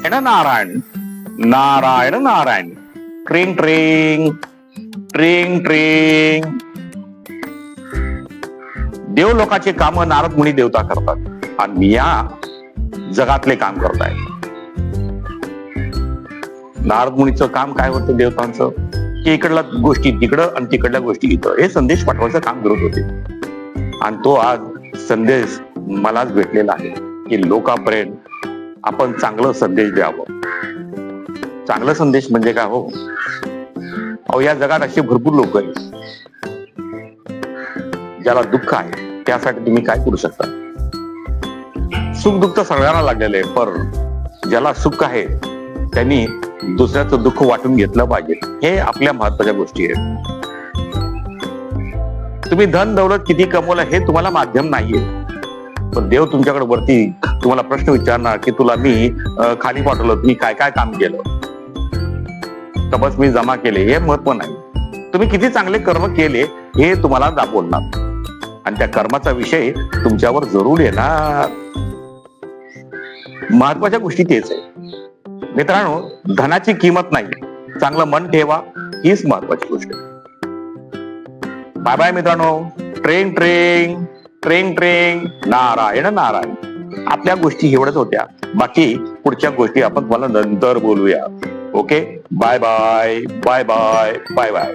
नारायण नारायण नारायण. ट्रिंग ट्रिंग ट्रिंग ट्रिंग. देव लोकांचे काम नारद मुनी देवता करतात आणि मी या जगातले काम करताय. नारद मुनीचं काम काय होतं देवतांचं, की इकडल्या गोष्टी तिकडं आणि तिकडल्या गोष्टी इथं हे संदेश पाठवायचं काम करत होते. आणि तो आज संदेश मलाच भेटलेला आहे की लोकांपर्यंत आपण चांगलं संदेश द्यावं. चांगला संदेश म्हणजे काय हो, अहो या जगात असे भरपूर लोक आहेत ज्याला दुःख आहे. त्यासाठी तुम्ही काय करू शकता. सुख दुःख तर सगळ्यांना लागलेलं आहे, पण ज्याला सुख आहे त्यांनी दुसऱ्याचं दुःख वाटून घेतलं पाहिजे. हे आपल्या महत्वाच्या गोष्टी आहेत. तुम्ही धन दौलत किती कमवलं हे तुम्हाला माध्यम नाहीये, पण देव तुमच्याकडे वरती तुम्हाला प्रश्न विचारणार की तुला मी खाली पाठवलं, तुम्ही काय काय काम केलं, तबस मी जमा केले, हे महत्व नाही. तुम्ही किती चांगले कर्म केले हे तुम्हाला दाखवणार आणि त्या कर्माचा विषय तुमच्यावर जरूर येणार. महत्वाच्या गोष्टी तेच आहे मित्रांनो. धनाची किंमत नाही, चांगलं मन ठेवा, हीच महत्वाची गोष्ट आहे. बाय बाय मित्रांनो. ट्रेंग ट्रेंग ट्रेंग ट्रेंग. नारायण नारायण. आपल्या गोष्टी एवढ्याच होत्या, बाकी पुढच्या गोष्टी आपण तुम्हाला नंतर बोलूया. Okay. Bye bye bye bye bye bye.